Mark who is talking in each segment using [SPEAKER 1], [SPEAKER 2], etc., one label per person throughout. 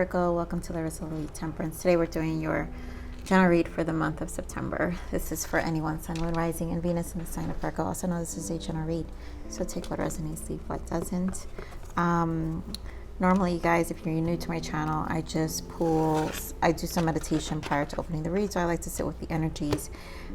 [SPEAKER 1] Virgo, welcome to Larisa Lili Temperance. Today we're doing your general read for the month of September. This is for anyone, Sun, Moon, Rising, and Venus in the sign of Virgo. Also know this is a general read, so take what resonates, leave what doesn't. Normally, you guys, if you're new to my channel, I do some meditation prior to opening the read, so I like to sit with the energies.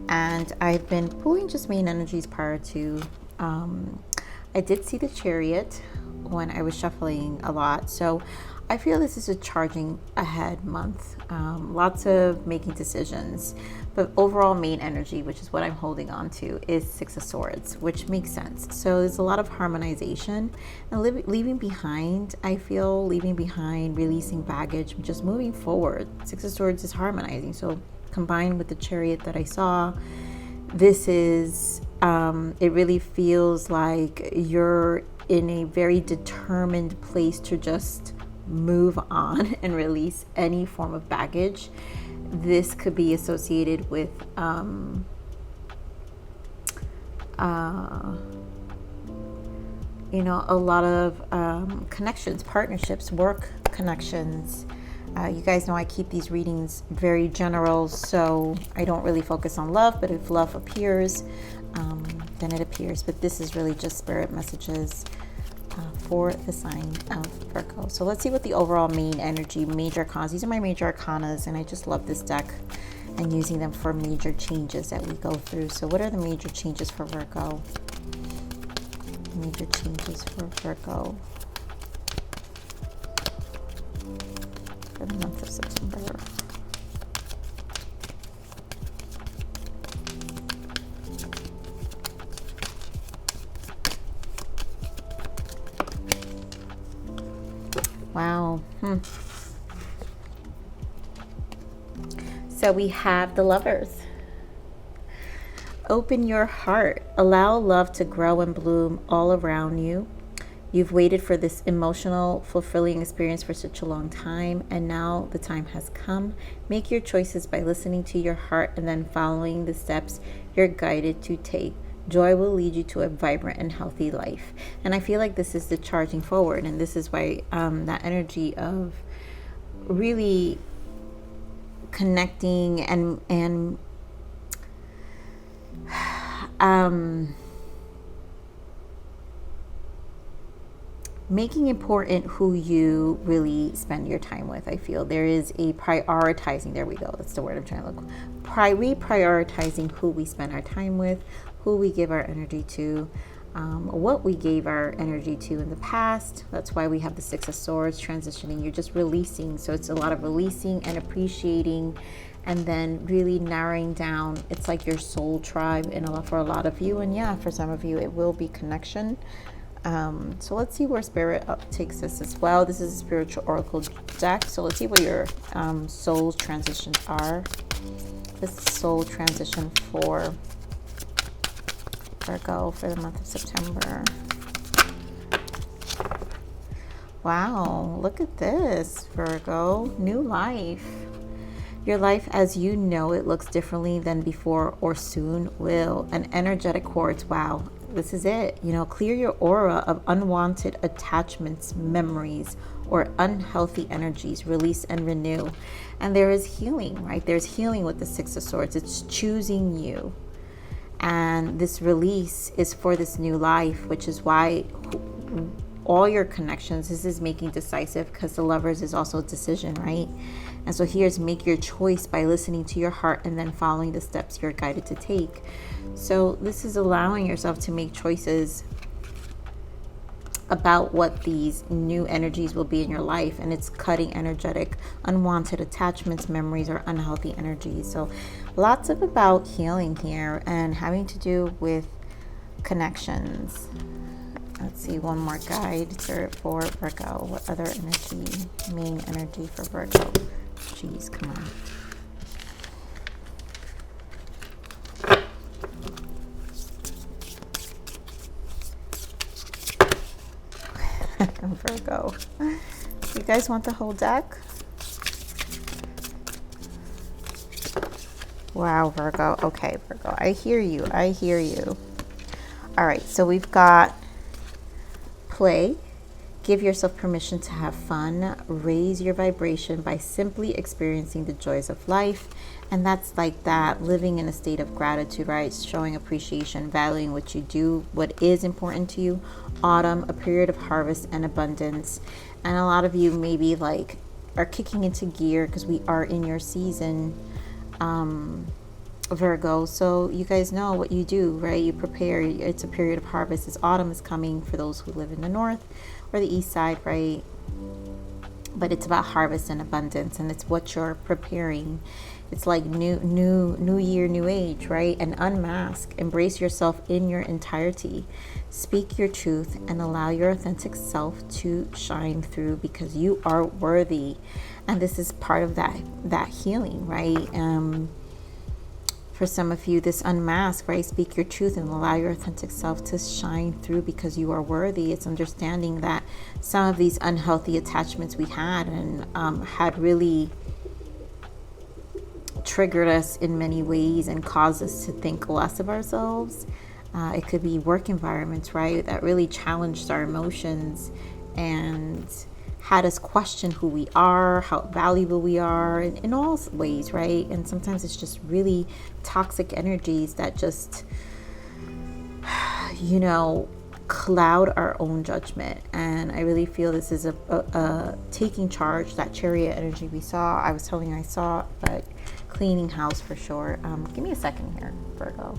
[SPEAKER 1] And I've been pulling just main energies prior to, I did see the Chariot when I was shuffling a lot, so I feel this is a charging ahead month. Lots of making decisions, but overall main energy, which is what I'm holding on to, is Six of Swords, which makes sense. So there's a lot of harmonization and leaving behind. I feel leaving behind, releasing baggage, just moving forward. Six of Swords is harmonizing. So combined with the Chariot that I saw, this is, it really feels like you're in a very determined place to just move on and release any form of baggage. This could be associated with a lot of connections, partnerships, work connections. You guys know I keep these readings very general, so I don't really focus on love, but if love appears, then it appears. But this is really just spirit messages for the sign of Virgo. So let's see what the overall main energy, major arcanas. These are my major arcanas, and I just love this deck and using them for major changes that we go through. So what are the major changes for Virgo? Major changes for Virgo for the month of September. Wow. So we have the Lovers. Open your heart. Allow love to grow and bloom all around you. You've waited for this emotional, fulfilling experience for such a long time, and now the time has come. Make your choices by listening to your heart and then following the steps you're guided to take. Joy will lead you to a vibrant and healthy life. And I feel like this is the charging forward. And this is why that energy of really connecting and making important who you really spend your time with. I feel there is a prioritizing. There we go. That's the word I'm trying to look. Reprioritizing who we spend our time with, who we give our energy to, what we gave our energy to in the past. That's why we have the Six of Swords transitioning. You're just releasing. So it's a lot of releasing and appreciating, and then really narrowing down. It's like your soul tribe for a lot of you. And yeah, for some of you, it will be connection. So let's see where Spirit takes us as well. This is a spiritual oracle deck. So let's see what your soul transitions are. This soul transition for Virgo for the month of September. Wow, look at this, Virgo. New life. Your life as you know it looks differently than before or soon will. An energetic quartz. Wow, this is it. Clear your aura of unwanted attachments, memories, or unhealthy energies. Release and renew. And there is healing, right? There's healing with the Six of Swords. It's choosing you. And this release is for this new life, which is why all your connections, this is making decisive, because the Lovers is also a decision, right? And so here's make your choice by listening to your heart and then following the steps you're guided to take. So this is allowing yourself to make choices about what these new energies will be in your life, and it's cutting energetic unwanted attachments, memories, or unhealthy energies. So lots of about healing here and having to do with connections. Let's see, one more guide for Virgo. What other energy, main energy for Virgo? Jeez, come on. Virgo. You guys want the whole deck? Wow, Virgo. Okay, Virgo. I hear you. I hear you. All right, so we've got play, Give yourself permission to have fun. Raise your vibration by simply experiencing the joys of life. And that's like that, living in a state of gratitude, right? Showing appreciation, valuing what you do, what is important to you. Autumn, a period of harvest and abundance. And a lot of you maybe like are kicking into gear because we are in your season, Virgo. So you guys know what you do, right? You prepare. It's a period of harvest. As autumn is coming for those who live in the north or the east side, right? But it's about harvest and abundance, and it's what you're preparing. It's like new year, new age, right? And unmask, embrace yourself in your entirety. Speak your truth and allow your authentic self to shine through, because you are worthy. And this is part of that healing, right? For some of you, this unmask, right? Speak your truth and allow your authentic self to shine through, because you are worthy. It's understanding that some of these unhealthy attachments we had and had really triggered us in many ways and caused us to think less of ourselves. It could be work environments, right? That really challenged our emotions and had us question who we are, how valuable we are in all ways, right? And sometimes it's just really toxic energies that just, cloud our own judgment. And I really feel this is a taking charge, that chariot energy we saw. I was telling you I saw, but cleaning house for sure. Give me a second here, Virgo.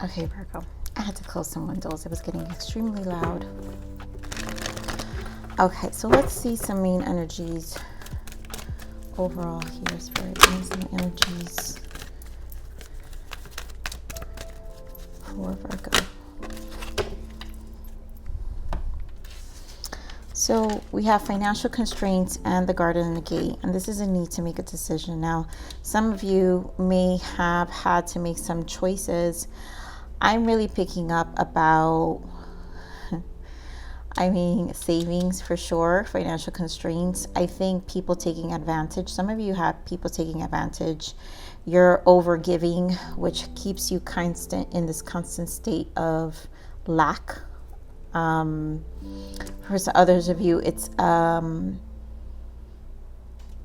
[SPEAKER 1] Okay, Virgo. I had to close some windows. It was getting extremely loud. Okay, so let's see some main energies overall here. Spirit, some energies for Virgo. So we have financial constraints and the Garden and the Gate, and this is a need to make a decision. Now, some of you may have had to make some choices. I'm really picking up about savings for sure, financial constraints. I think people taking advantage. Some of you have people taking advantage. You're over giving, which keeps you in this constant state of lack. For some others of you, it's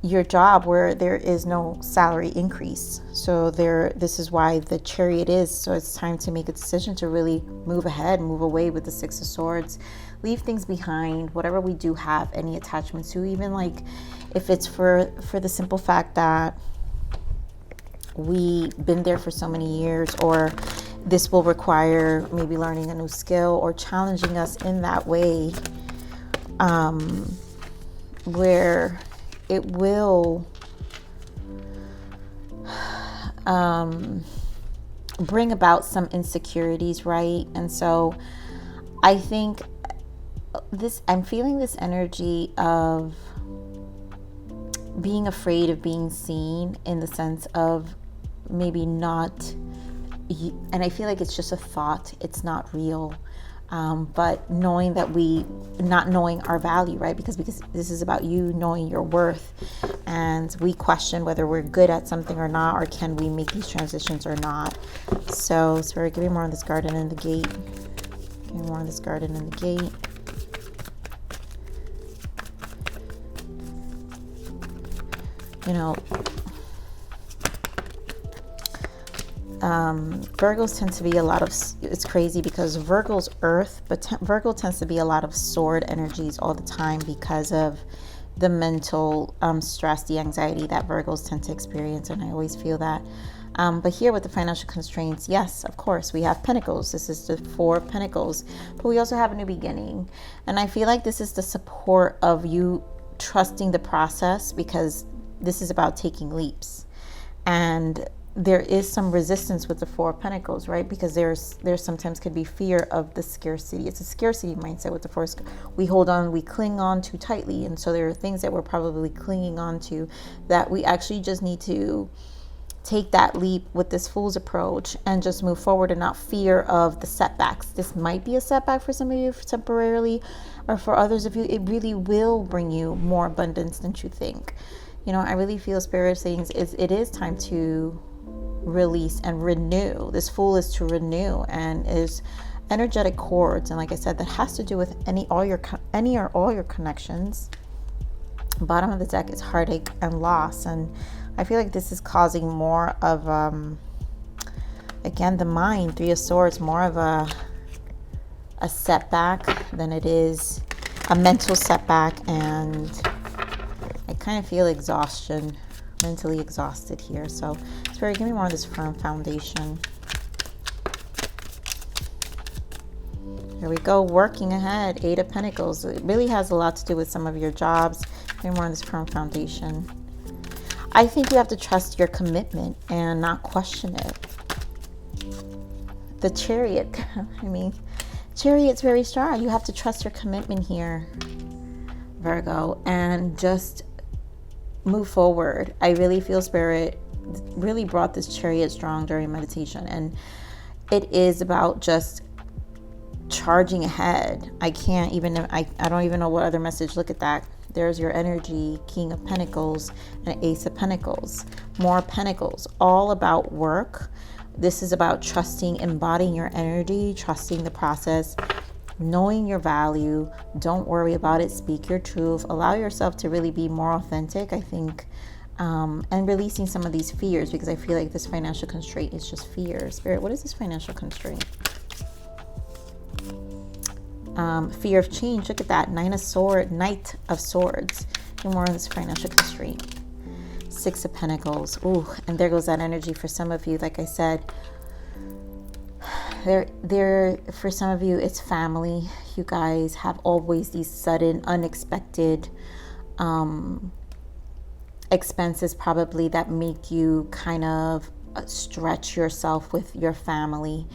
[SPEAKER 1] your job where there is no salary increase. So this is why the Chariot is. So it's time to make a decision to really move ahead, move away with the Six of Swords, leave things behind, whatever we do have any attachments to, even like if it's for the simple fact that we've been there for so many years, or this will require maybe learning a new skill or challenging us in that way, where it will bring about some insecurities, right? And so I think I'm feeling this energy of being afraid of being seen, in the sense of maybe not, and I feel like it's just a thought, it's not real. But knowing that not knowing our value, right? Because this is about you knowing your worth, and we question whether we're good at something or not, or can we make these transitions or not. So Spirit, give me more on this Garden and the Gate. Give me more on this Garden and the Gate. Virgos tend to be a lot of, it's crazy because Virgo's earth, but Virgo tends to be a lot of sword energies all the time because of the mental stress, the anxiety that Virgos tend to experience. And I always feel that. But here with the financial constraints, yes, of course, we have Pentacles. This is the Four of Pentacles, but we also have a new beginning. And I feel like this is the support of you trusting the process, because this is about taking leaps. And there is some resistance with the Four of Pentacles, right? Because there sometimes could be fear of the scarcity. It's a scarcity mindset with the first. We hold on, we cling on too tightly. And so there are things that we're probably clinging on to that we actually just need to take that leap with this Fool's approach and just move forward, and not fear of the setbacks. This might be a setback for some of you temporarily, or for others of you, it really will bring you more abundance than you think. I really feel Spirit saying it is time to release and renew. This Fool is to renew, and is energetic cords. And like I said, that has to do with any or all your connections. Bottom of the deck is heartache and loss. And I feel like this is causing more of, again, the mind, Three of Swords, more of a setback than it is a mental setback. And I kind of feel exhaustion, mentally exhausted here. So Spirit, give me more of this firm foundation. Here we go, working ahead, Eight of Pentacles. It really has a lot to do with some of your jobs. Give me more of this firm foundation. I think you have to trust your commitment and not question it. The Chariot, I mean, Chariot's very strong. You have to trust your commitment here, Virgo, and just move forward. I really feel Spirit really brought this Chariot strong during meditation, and it is about just charging ahead. I don't even know what other message. Look at that. There's your energy, King of Pentacles and Ace of Pentacles. More Pentacles, all about work. This is about trusting, embodying your energy, trusting the process, knowing your value. Don't worry about it. Speak your truth. Allow yourself to really be more authentic, I think, and releasing some of these fears, because I feel like this financial constraint is just fear. Spirit, what is this financial constraint? Fear of change. Look at that. Knight of Swords. And more of this financial constraint. Six of Pentacles. Ooh, and there goes that energy for some of you. Like I said, for some of you, it's family. You guys have always these sudden, unexpected expenses probably that make you kind of stretch yourself with your family.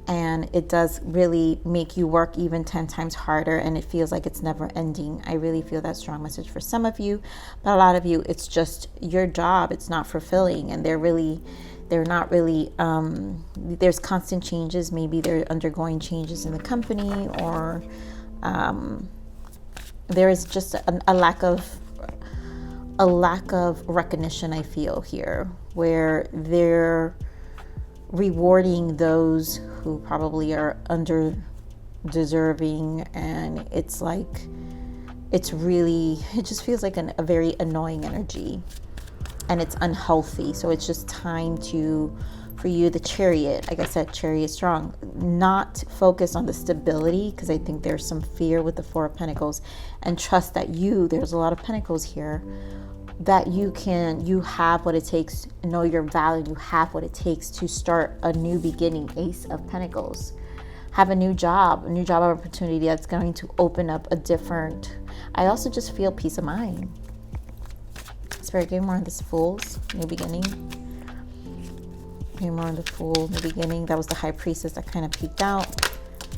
[SPEAKER 1] And it does really make you work even 10 times harder, and it feels like it's never ending. I really feel that strong message for some of you, but a lot of you, it's just your job. It's not fulfilling, and they're not really, there's constant changes. Maybe they're undergoing changes in the company, or there is just a lack of recognition, I feel here, where they're rewarding those who probably are under deserving, and it's like it just feels like a very annoying energy, and it's unhealthy. So it's just time for you, the Chariot, like I said, Chariot strong, not focus on the stability, because I think there's some fear with the Four of Pentacles, and trust that there's a lot of Pentacles here, that you have what it takes, know your value, you have what it takes to start a new beginning. Ace of Pentacles. Have a new job opportunity that's going to open up I also just feel peace of mind. Spirit, give me more of this Fool's new beginning. Give me more of the Fool, new beginning. That was the High Priestess that kind of peeked out.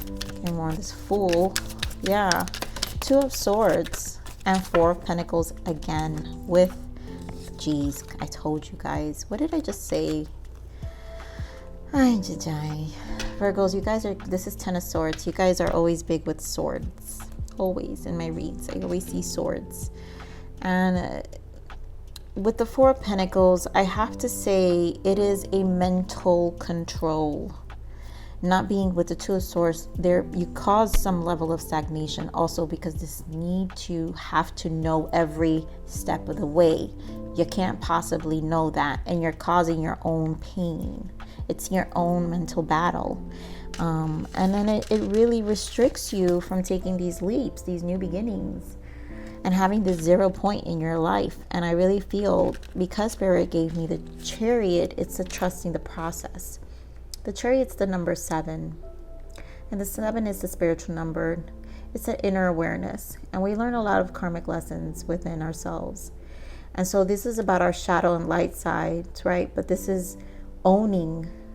[SPEAKER 1] Give me more of this Fool. Yeah. Two of Swords. And Four of Pentacles again with, geez, I told you guys. What did I just say? Virgos, you guys this is Ten of Swords. You guys are always big with swords. Always in my reads. I always see swords. And with the Four of Pentacles, I have to say it is a mental control. Not being with the Two of Swords, you cause some level of stagnation also, because this need to have to know every step of the way. You can't possibly know that, and you're causing your own pain. It's your own mental battle. And then it really restricts you from taking these leaps, these new beginnings, and having this 0 point in your life. And I really feel, because Spirit gave me the Chariot, it's a trusting the process. The Chariot's the number 7, and the 7 is the spiritual number. It's an inner awareness, and we learn a lot of karmic lessons within ourselves. And so this is about our shadow and light sides, right? But this is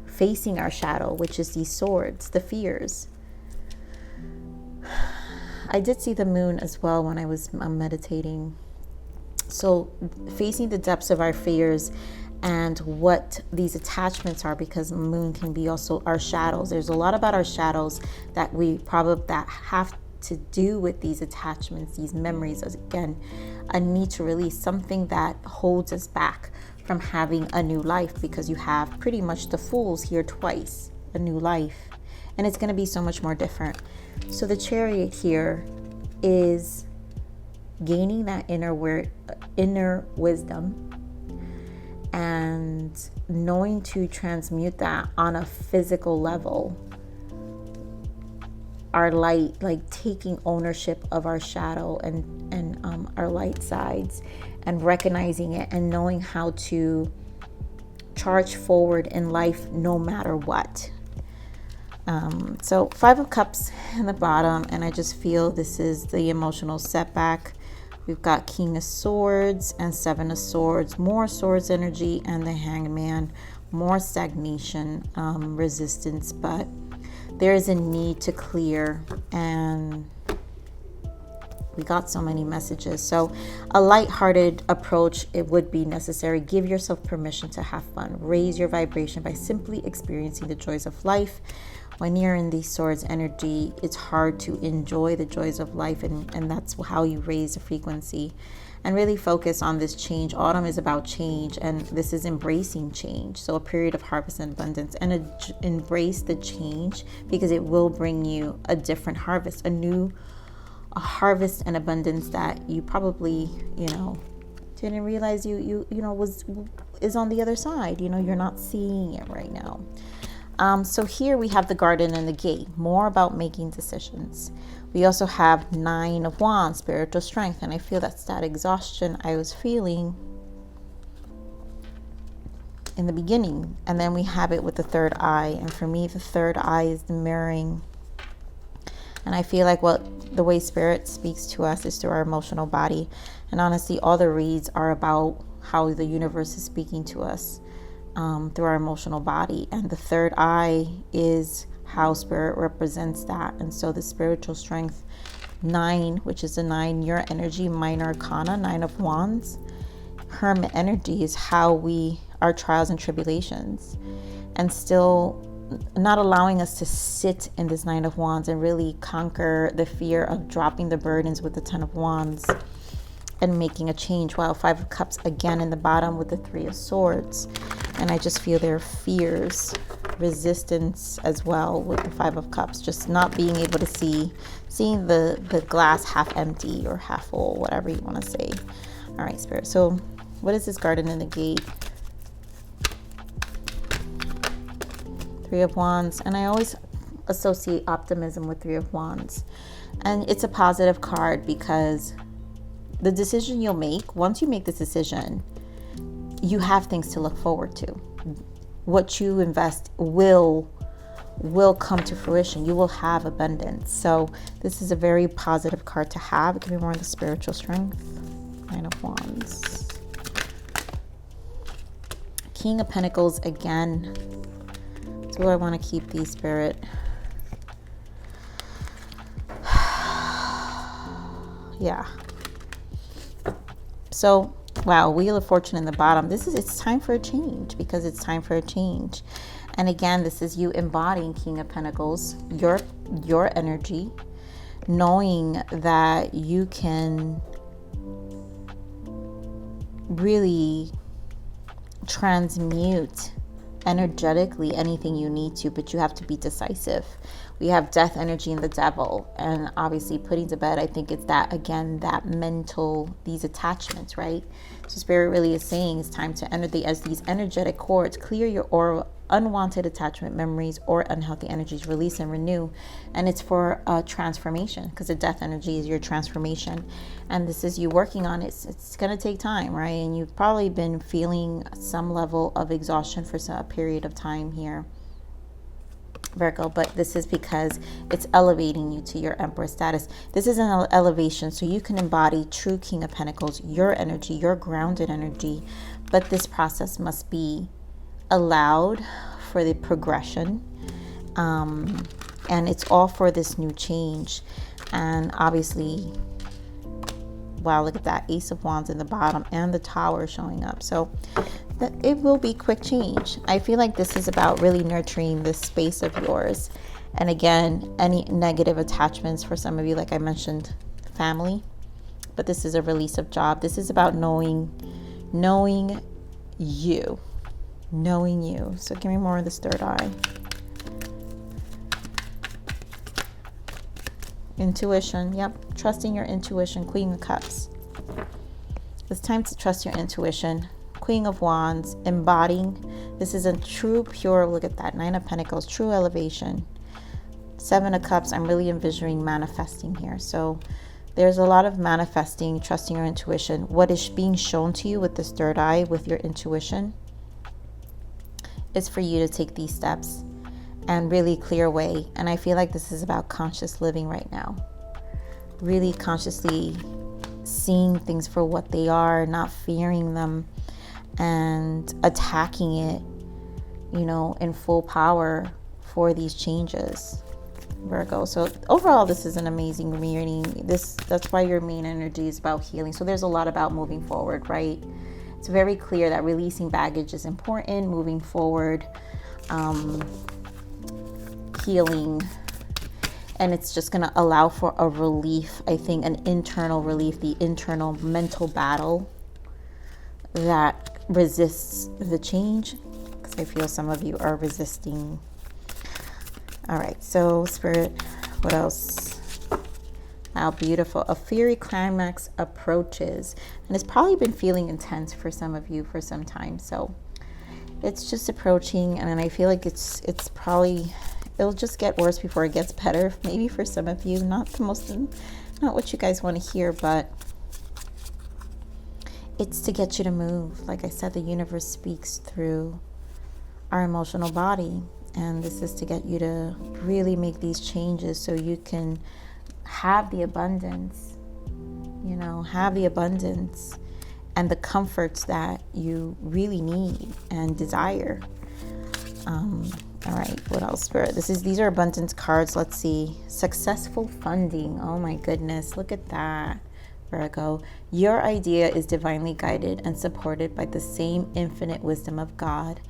[SPEAKER 1] facing our shadow, which is these swords, the fears. I did see the moon as well when I was meditating. So facing the depths of our fears and what these attachments are, because moon can be also our shadows. There's a lot about our shadows that have to do with these attachments, these memories. As again, a need to release something that holds us back from having a new life, because you have pretty much the Fools here twice. a new life. And it's going to be so much more different. So the Chariot here is gaining that inner wisdom and knowing to transmute that on a physical level. Our light, like taking ownership of our shadow and our light sides, and recognizing it and knowing how to charge forward in life no matter what. So 5 of Cups in the bottom, and I just feel this is the emotional setback. We've got King of Swords and 7 of Swords, more Swords energy, and the Hangman, more stagnation, resistance, but there is a need to clear, and we got so many messages. So a lighthearted approach, it would be necessary. Give yourself permission to have fun. Raise your vibration by simply experiencing the joys of life. When you're in the Swords energy, it's hard to enjoy the joys of life, and that's how you raise the frequency and really focus on this change. Autumn is about change, and this is embracing change. So a period of harvest and abundance, and embrace the change, because it will bring you a different harvest, a harvest and abundance that you probably, didn't realize is on the other side. You're not seeing it right now. So here we have the Garden and the Gate, more about making decisions. We also have 9 of Wands, spiritual strength, and I feel that's that exhaustion I was feeling in the beginning. And then we have it with the third eye, and for me the third eye is the mirroring. And I feel like the way Spirit speaks to us is through our emotional body. And honestly, all the reads are about how the universe is speaking to us through our emotional body. And the third eye is how Spirit represents that. And so the spiritual strength 9, which is a 9, your energy, minor arcana, 9 of Wands. Hermit energy is how our trials and tribulations, and still not allowing us to sit in this 9 of Wands and really conquer the fear of dropping the burdens with the 10 of Wands and making a change. While 5 of Cups again in the bottom with the 3 of Swords. And I just feel there are fears, resistance as well with the 5 of Cups, just not being able to seeing the glass half empty or half full, whatever you want to say. All right, Spirit. So what is this Garden and the Gate? 3 of Wands, and I always associate optimism with 3 of Wands. And it's a positive card because the decision you'll make, once you make this decision, you have things to look forward to. What you invest will come to fruition. You will have abundance. So this is a very positive card to have. It can be more in the spiritual strength. 9 of Wands. King of Pentacles again. So I want to keep these, Spirit. Yeah. So, wow, Wheel of Fortune in the bottom. It's time for a change, because it's time for a change. And again, this is you embodying King of Pentacles, your energy, knowing that you can really transmute energetically anything you need to, but you have to be decisive. We have Death energy in the Devil, and obviously putting to bed, I think it's that, again, that mental, these attachments, right? So Spirit really is saying it's time to enter as these energetic cords, clear your aura, unwanted attachment memories or unhealthy energies, release and renew. And it's for a transformation, because the Death energy is your transformation, and this is you working on it. It's going to take time, right? And you've probably been feeling some level of exhaustion for a period of time here, Virgo, but this is because it's elevating you to your Emperor status. This is an elevation, so you can embody true King of Pentacles, your energy, your grounded energy, but this process must be allowed for the progression, and it's all for this new change. And obviously, wow, look at that Ace of Wands in the bottom and the Tower showing up. So that it will be quick change. I feel like this is about really nurturing this space of yours. And again, any negative attachments for some of you, like I mentioned, family, but this is a release of job. This is about knowing you. So give me more of this third eye. Intuition. Yep. Trusting your intuition. Queen of Cups. It's time to trust your intuition. Queen of Wands. Embodying. This is a true, pure, look at that. 9 of Pentacles. True elevation. 7 of Cups. I'm really envisioning manifesting here. So there's a lot of manifesting, trusting your intuition. What is being shown to you with this third eye, with your intuition, is for you to take these steps and really clear away. And I feel like this is about conscious living right now. Really consciously seeing things for what they are, not fearing them and attacking it, you know, in full power for these changes, Virgo. So overall, this is an amazing reading. That's why your main energy is about healing. So there's a lot about moving forward, right? It's very clear that releasing baggage is important, moving forward, healing, and it's just going to allow for a relief, I think, an internal relief, the internal mental battle that resists the change, because I feel some of you are resisting. All right, so Spirit, what else? How beautiful. A fiery climax approaches, and it's probably been feeling intense for some of you for some time. So it's just approaching, and I feel like it's probably, it'll just get worse before it gets better. Maybe for some of you, not what you guys want to hear, but it's to get you to move. Like I said, the universe speaks through our emotional body, and this is to get you to really make these changes so you can have the abundance, you know, have the abundance and the comforts that you really need and desire. All right, what else, Spirit? These are abundance cards. Let's see. Successful funding. Oh my goodness, look at that, Virgo. Your idea is divinely guided and supported by the same infinite wisdom of God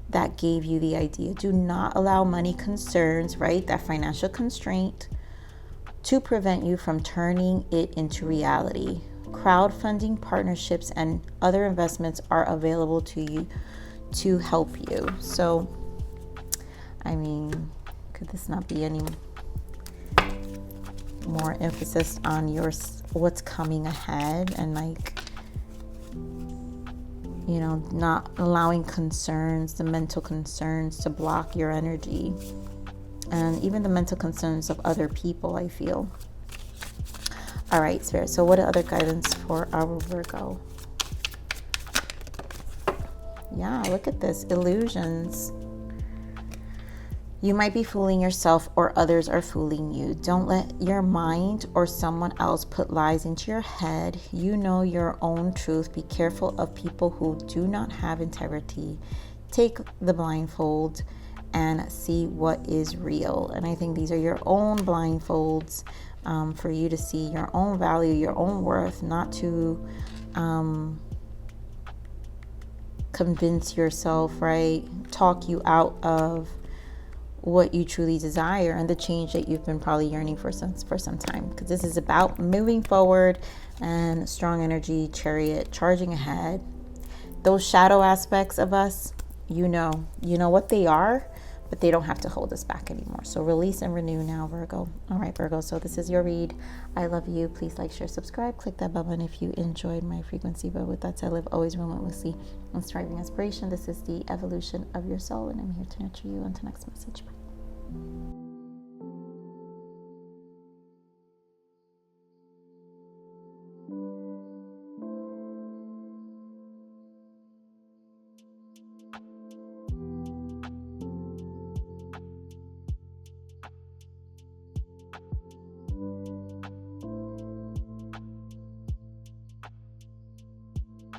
[SPEAKER 1] that gave you the idea. Do not allow money concerns, right? That financial constraint, to prevent you from turning it into reality. Crowdfunding, partnerships, and other investments are available to you to help you. So, I mean, could this not be any more emphasis on what's coming ahead, and like, you know, not allowing concerns, the mental concerns, to block your energy, and even the mental concerns of other people, I feel. All right, Spirit. So what other guidance for our Virgo? Yeah, look at this. Illusions. You might be fooling yourself, or others are fooling you. Don't let your mind or someone else put lies into your head. You know your own truth. Be careful of people who do not have integrity. Take the blindfold and see what is real. And I think these are your own blindfolds, for you to see your own value, your own worth, not to convince yourself, right? Talk you out of what you truly desire and the change that you've been probably yearning for some time, because this is about moving forward and strong energy, Chariot, charging ahead. Those shadow aspects of us, you know what they are, but they don't have to hold us back anymore. So release and renew now, Virgo. All right, Virgo, so this is your read. I love you. Please like, share, subscribe, click that bell button if you enjoyed my frequency. But with that said, live always relentlessly in striving aspiration. This is the evolution of your soul, and I'm here to nurture you. Until next message. Bye.